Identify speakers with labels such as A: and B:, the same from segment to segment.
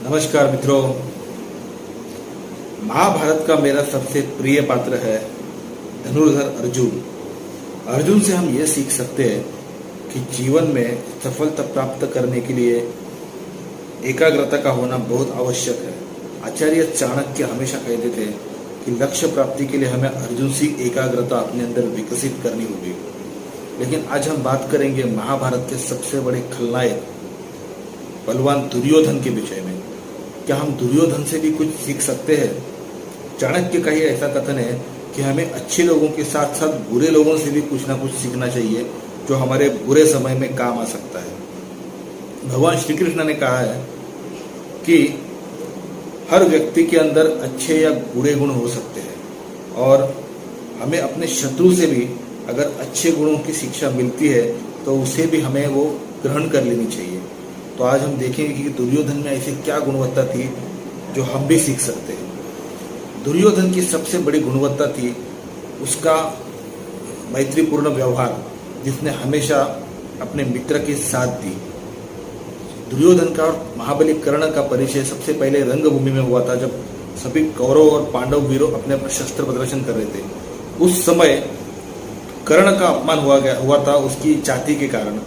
A: नमस्कार मित्रों। महाभारत का मेरा सबसे प्रिय पात्र है धनुर्धर अर्जुन। अर्जुन से हम ये सीख सकते हैं कि जीवन में सफलता प्राप्त करने के लिए एकाग्रता का होना बहुत आवश्यक है। आचार्य चाणक्य हमेशा कहते थे कि लक्ष्य प्राप्ति के लिए हमें अर्जुन सी एकाग्रता अपने अंदर विकसित करनी होगी। लेकिन आज हम बात करेंगे महाभारत के सबसे बड़े खलनायक बलवान दुर्योधन के विषय में। क्या हम दुर्योधन से भी कुछ सीख सकते हैं? चाणक्य का ही ऐसा कथन है कि हमें अच्छे लोगों के साथ साथ बुरे लोगों से भी कुछ ना कुछ सीखना चाहिए जो हमारे बुरे समय में काम आ सकता है। भगवान श्री कृष्ण ने कहा है कि हर व्यक्ति के अंदर अच्छे या बुरे गुण हो सकते हैं और हमें अपने शत्रु से भी अगर अच्छे गुणों की शिक्षा मिलती है तो उसे भी हमें वो ग्रहण कर लेनी चाहिए। तो आज हम देखेंगे कि दुर्योधन में ऐसी क्या गुणवत्ता थी जो हम भी सीख सकते हैं। दुर्योधन की सबसे बड़ी गुणवत्ता थी उसका मैत्रीपूर्ण व्यवहार, जिसने हमेशा अपने मित्र के साथ दी। दुर्योधन का और महाबली कर्ण का परिचय सबसे पहले रंगभूमि में हुआ था, जब सभी कौरव और पांडव वीरों अपने अपने शस्त्र प्रदर्शन कर रहे थे। उस समय कर्ण का अपमान हुआ था उसकी जाति के कारण।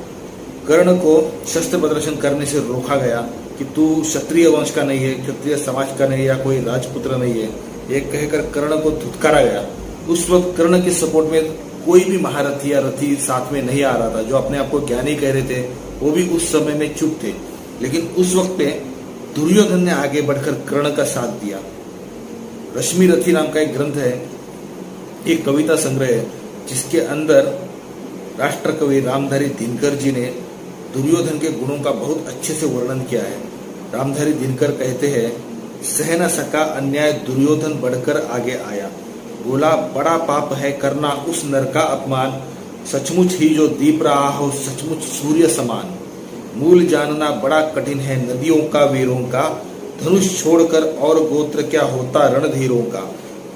A: कर्ण को शस्त्र प्रदर्शन करने से रोका गया कि तू क्षत्रिय वंश का नहीं है, क्षत्रिय समाज का नहीं, या कोई राजपुत्र नहीं है, ये कहकर कर्ण को धुतकारा गया। उस वक्त कर्ण के सपोर्ट में कोई भी महारथी या रथी साथ में नहीं आ रहा था। जो अपने आप को ज्ञानी कह रहे थे वो भी उस समय में चुप थे। लेकिन उस वक्त पे दुर्योधन ने आगे बढ़कर कर्ण का साथ दिया। रश्मि रथी नाम का एक ग्रंथ है, एक कविता संग्रह है, जिसके अंदर राष्ट्र कवि रामधारी दिनकर जी ने दुर्योधन के गुणों का बहुत अच्छे से वर्णन किया है। रामधारी दिनकर कहते हैं, सह न सका अन्याय दुर्योधन बढ़कर आगे आया, बोला बड़ा पाप है करना उस नर का अपमान, सचमुच ही जो दीप रहा हो सचमुच सूर्य समान, मूल जानना बड़ा कठिन है नदियों का वीरों का, धनुष छोड़कर और गोत्र क्या होता रणधीरों का,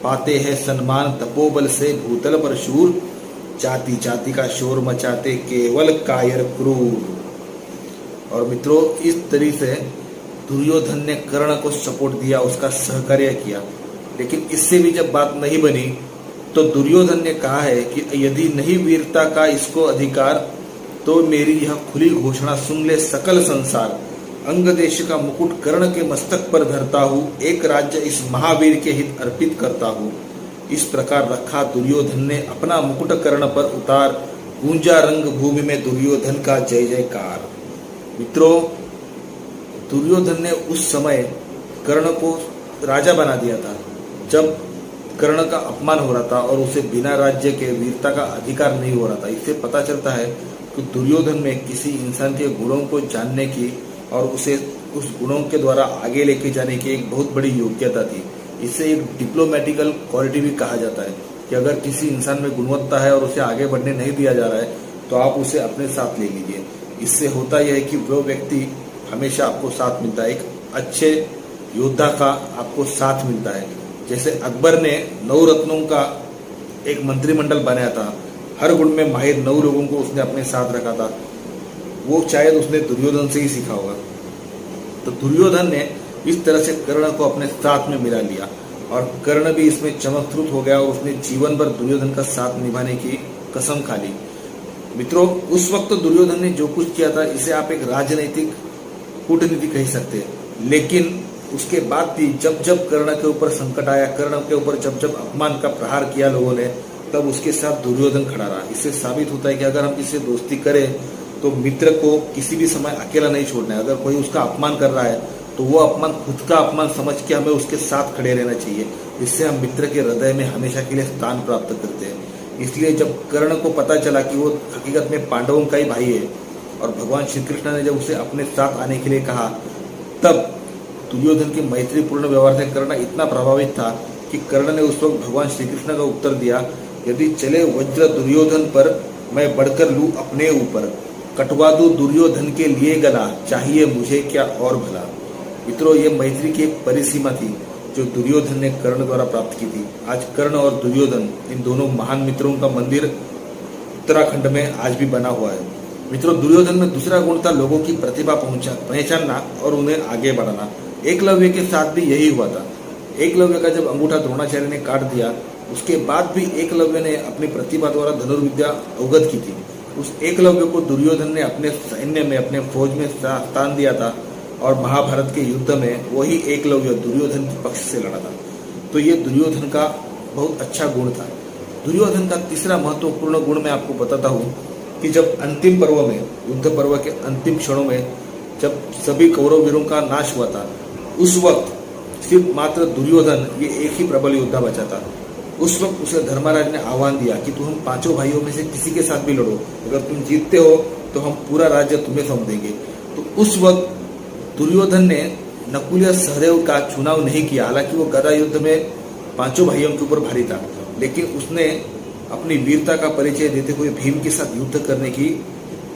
A: पाते हैं सम्मान तपोबल से भूतल पर शूर, जाति जाति का शोर मचाते केवल कायर क्रूर। और मित्रों, इस तरीके से दुर्योधन ने कर्ण को सपोर्ट दिया, उसका सहकार्य किया। लेकिन इससे भी जब बात नहीं बनी तो दुर्योधन ने कहा है कि यदि नहीं वीरता का इसको अधिकार तो मेरी यह खुली घोषणा सुन ले सकल संसार, अंग देश का मुकुट कर्ण के मस्तक पर धरता हूँ, एक राज्य इस महावीर के हित अर्पित करता हूँ। इस प्रकार रखा दुर्योधन ने अपना मुकुट कर्ण पर उतार, गूंजा रंग भूमि में दुर्योधन का जय जयकार। मित्रों, दुर्योधन ने उस समय कर्ण को राजा बना दिया था जब कर्ण का अपमान हो रहा था और उसे बिना राज्य के वीरता का अधिकार नहीं हो रहा था। इससे पता चलता है कि दुर्योधन में किसी इंसान के गुणों को जानने की और उसे उस गुणों के द्वारा आगे लेके जाने की एक बहुत बड़ी योग्यता थी। इसे एक डिप्लोमेटिकल क्वालिटी भी कहा जाता है कि अगर किसी इंसान में गुणवत्ता है और उसे आगे बढ़ने नहीं दिया जा रहा है तो आप उसे अपने साथ ले लीजिए। इससे होता यह है कि वो व्यक्ति हमेशा आपको साथ मिलता है, एक अच्छे योद्धा का आपको साथ मिलता है। जैसे अकबर ने 9 रत्नों का एक मंत्रिमंडल बनाया था, हर गुण में माहिर 9 लोगों को उसने अपने साथ रखा था। वो शायद उसने दुर्योधन से ही सीखा होगा। तो दुर्योधन ने इस तरह से कर्ण को अपने साथ में मिला लिया और कर्ण भी इसमें चमत्कृत हो गया और उसने जीवन भर दुर्योधन का साथ निभाने की कसम खा ली। मित्रों, उस वक्त दुर्योधन ने जो कुछ किया था इसे आप एक राजनीतिक कूटनीति कह सकते हैं। लेकिन उसके बाद भी जब जब कर्ण के ऊपर संकट आया, कर्ण के ऊपर जब जब अपमान का प्रहार किया लोगों ने, तब उसके साथ दुर्योधन खड़ा रहा। इससे साबित होता है कि अगर हम किसी दोस्ती करें तो मित्र को किसी भी समय अकेला नहीं छोड़ना है। अगर कोई उसका अपमान कर रहा है तो वो अपमान खुद का अपमान समझ के हमें उसके साथ खड़े रहना चाहिए। इससे हम मित्र के हृदय में हमेशा के लिए स्थान प्राप्त करते हैं। इसलिए जब कर्ण को पता चला कि वो हकीकत में पांडवों का ही भाई है और भगवान श्री कृष्ण ने जब उसे अपने साथ आने के लिए कहा, तब दुर्योधन की मैत्रीपूर्ण व्यवहार से कर्ण इतना प्रभावित था कि कर्ण ने उस वक्त भगवान श्री कृष्ण का उत्तर दिया, यदि चले वज्र दुर्योधन पर मैं बढ़कर लूँ अपने ऊपर, कटवा दूं दुर्योधन के लिए गला, चाहिए मुझे क्या और भला। मित्रों, ये मैत्री की एक परिसीमा थी जो दुर्योधन ने कर्ण द्वारा प्राप्त की थी। आज कर्ण और दुर्योधन, इन दोनों महान मित्रों का मंदिर उत्तराखंड में आज भी बना हुआ है। मित्रों, दुर्योधन में दूसरा गुण था लोगों की प्रतिभा पहचानना और उन्हें आगे बढ़ाना। एकलव्य के साथ भी यही हुआ था। एकलव्य का जब अंगूठा द्रोणाचार्य ने काट दिया, उसके बाद भी एकलव्य ने अपनी प्रतिभा द्वारा धनुर्विद्या अवगत की थी। उस एकलव्य को दुर्योधन ने अपने सैन्य में, अपने फौज में स्थान दिया था और महाभारत के युद्ध में वही एकलव्य दुर्योधन के पक्ष से लड़ा था। तो ये दुर्योधन का बहुत अच्छा गुण था। दुर्योधन का तीसरा महत्वपूर्ण गुण मैं आपको बताता हूँ कि जब अंतिम पर्व में, युद्ध पर्व के अंतिम क्षणों में, जब सभी कौरव वीरों का नाश हुआ था, उस वक्त सिर्फ मात्र दुर्योधन ये एक ही प्रबल योद्धा बचा था। उस वक्त उसे धर्मराज ने आह्वान दिया कि तुम पांचों भाइयों में से किसी के साथ भी लड़ो, अगर तुम जीतते हो तो हम पूरा राज्य तुम्हें सौंप देंगे। तो उस वक्त दुर्योधन ने नकुल या सहदेव का चुनाव नहीं किया। हालांकि वो गदा युद्ध में पांचों भाइयों के ऊपर भारी था, लेकिन उसने अपनी वीरता का परिचय देते हुए भीम के साथ युद्ध करने की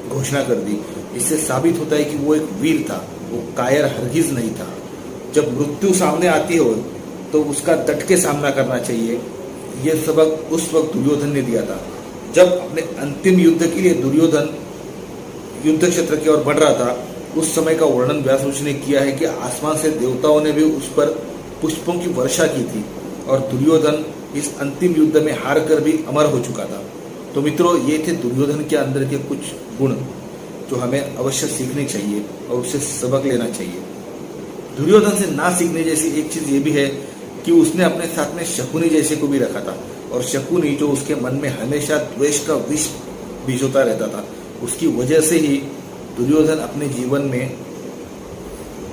A: घोषणा कर दी। इससे साबित होता है कि वो एक वीर था, वो कायर हरगिज नहीं था। जब मृत्यु सामने आती हो तो उसका डट के सामना करना चाहिए। यह सबक उस वक्त दुर्योधन ने दिया था। जब अपने अंतिम युद्ध के लिए दुर्योधन युद्ध क्षेत्र की ओर बढ़ रहा था, उस समय का वर्णन व्यास ऋषि ने किया है कि आसमान से देवताओं ने भी उस पर पुष्पों की वर्षा की थी और दुर्योधन इस अंतिम युद्ध में हार कर भी अमर हो चुका था। तो मित्रों, ये थे दुर्योधन के अंदर के कुछ गुण जो हमें अवश्य सीखनी चाहिए और उससे सबक लेना चाहिए। दुर्योधन से ना सीखने जैसी एक चीज ये भी है कि उसने अपने साथ में शकुनी जैसे को भी रखा था, और शकुनी जो उसके मन में हमेशा द्वेष का विष बीजोता रहता था, उसकी वजह से ही दुर्योधन अपने जीवन में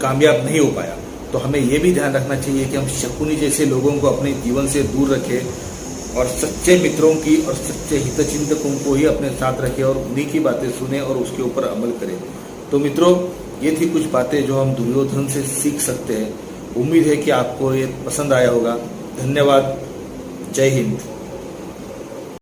A: कामयाब नहीं हो पाया। तो हमें यह भी ध्यान रखना चाहिए कि हम शकुनी जैसे लोगों को अपने जीवन से दूर रखें और सच्चे मित्रों की और सच्चे हितचिंतकों को ही अपने साथ रखें और उन्हीं की बातें सुने और उसके ऊपर अमल करें। तो मित्रों, ये थी कुछ बातें जो हम दुर्योधन से सीख सकते हैं। उम्मीद है कि आपको ये पसंद आया होगा। धन्यवाद। जय हिंद।